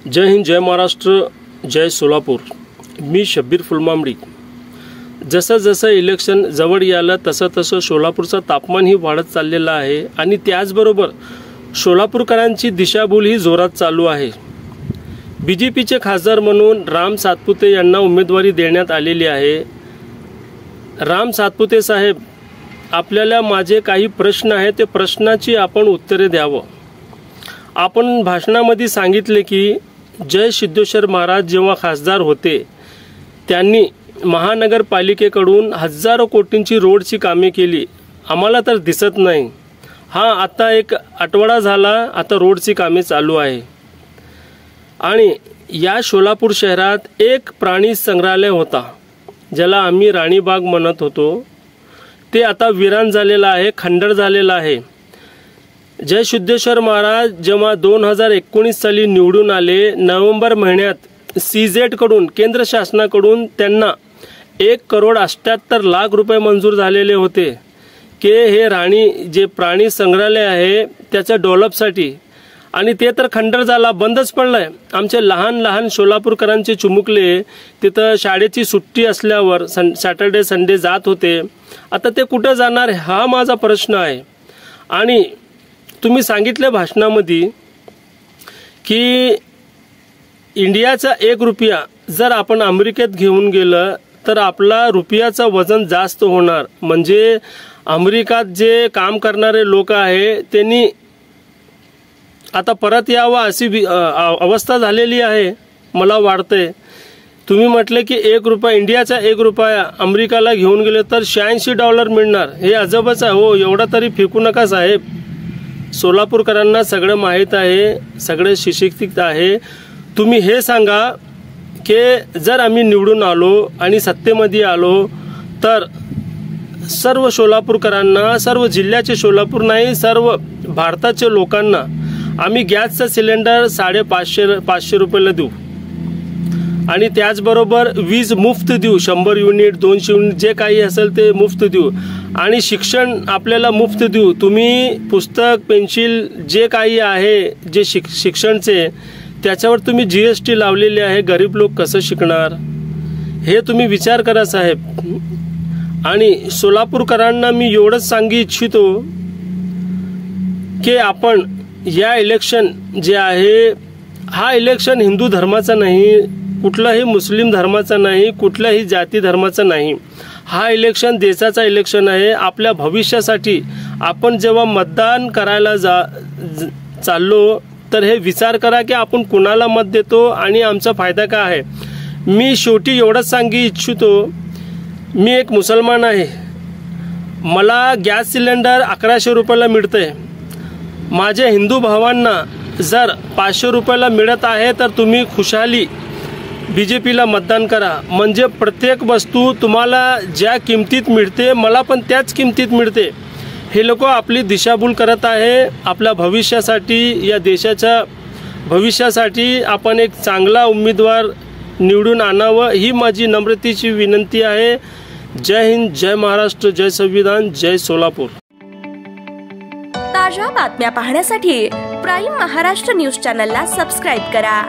जय हिंद, जय महाराष्ट्र, जय सोलापूर। मी शब्बीर फुलमांबडी। जसं जसं इलेक्शन जवळ यायला तसं तसं सोलापूरचं तापमानही वाढत चाललेलं आहे आणि त्याचबरोबर सोलापूरकरांची दिशाभूल ही जोरात चालू आहे। बीजेपीचे खासदार म्हणून राम सातपुते यांना उमेदवारी देण्यात आलेली आहे। राम सातपुते साहेब, आपल्याला माझे काही प्रश्न आहेत, ते प्रश्नाची आपण उत्तरे द्यावं। आपण भाषणामध्ये सांगितले की जय सिद्धेश्वर महाराज जेव्हा खासदार होते त्यांनी महानगरपालिकेकडून हजारो कोटींची रोडची कामे केली, आम्हाला तर दिसत नाही। आता एक आठवडा झाला, आता रोडची कामे चालू आहे। आणि या सोलापूर शहरात एक प्राणी संग्रहालय होता, ज्याला आम्ही राणीबाग म्हणत होतो, ते आता विरान झालेला आहे, खंडर झालेला आहे। जय सिद्धेश्वर महाराज जेव्हा 2019 साली निवडून आले, नोव्हेंबर महिन्यात CZ कडून, केंद्र शासनाकडून त्यांना 1,78,00,000 रुपये मंजूर झालेले होते की हे राणी जे प्राणी संग्रहालय आहे त्याच्या डेव्हलपसाठी, आणि ते तर खंडर झाला, बंदच पडलाय। आमचे लहान लहान सोलापूरकरांचे चिमुकले तिथं शाळेची सुट्टी असल्यावर सॅटर्डे संडे जात होते, आता ते कुठे जाणार हा माझा प्रश्न आहे। आणि तुम्ही सांगितले भाषणामध्ये की इंडियाचा 1 रुपया जर आपण अमेरिकेत घेऊन गेलं तर आपला रुपयाचं वजन जास्त होणार, म्हणजे अमेरिकात जे काम करणारे लोक आहे त्यांनी आता परत यावं अशी अवस्था झालेली आहे मला वाटते। तुम्ही म्हटले की 1 रुपया, इंडियाचा 1 रुपया अमेरिकाला घेऊन गेले तर $86 मिळणार, हे अजबच आहे हो। एवढा तरी फेकू नका साहेब। सोलापूरकरांना सगळं माहीत आहे, सगळे सुशिक्षित आहे। तुम्ही हे सांगा की जर आम्ही निवडून आलो आणि सत्तेमध्ये आलो तर सर्व सोलापूरकरांना, सर्व जिल्ह्याचे सोलापूर नाही, सर्व भारताच्या लोकांना आम्ही गॅसचा सिलेंडर 550 रुपयाला देऊ आणि त्याचबरोबर वीज मुफ्त देऊ, 100 युनिट 200 युनिट जे काही असेल ते मुफ्त देऊ, आणि शिक्षण आपल्याला मुफ्त देऊ। तुम्ही पुस्तक, पेन्सिल जे काही आहे जे शिक्षणचे, त्याच्यावर तुम्ही GST लावलेले आहे, गरीब लोक कसं शिकणार हे तुम्ही विचार करा साहेब। आणि सोलापूरकरांना मी एवढंच सांगू इच्छितो की आपण या इलेक्शन जे आहे, हा इलेक्शन हिंदू धर्माचा नाही, कुठलाही मुस्लिम धर्माचा नाही, कुठल्याही जाती धर्माचा नाही, हा इलेक्शन देशाचा इलेक्शन आहे। आपल्या भविष्यासाठी आपण जेव्हा मतदान करायला चाललो तर हे विचार करा की आपण कुणाला मत देतो आणि आमचा फायदा काय आहे। मी शेवटी एवढंच सांगू इच्छितो, मी एक मुसलमान आहे, मला गॅस सिलेंडर 1100 रुपयाला मिळते। माझ्या हिंदू भावांना जर 500 रुपयाला मिळत आहे तर तुम्ही खुशाली BJPला मतदान करा, म्हणजे प्रत्येक वस्तू तुम्हाला ज्या किमतीत मिळते मला पण त्याच किमतीत मिळते। हे लोक आपली दिशाभूल करत आहे। आपल्या भविष्यासाठी, या देशाच्या भविष्यासाठी आपण एक चांगला उमेदवार निवडून आणावं, ही माझी नम्रतेची विनंती आहे। जय हिंद, जय महाराष्ट्र, जय संविधान, जय सोलापूर। ताज्या बातम्या पाहण्यासाठी प्राईम महाराष्ट्र न्यूज चॅनलला सबस्क्राईब करा।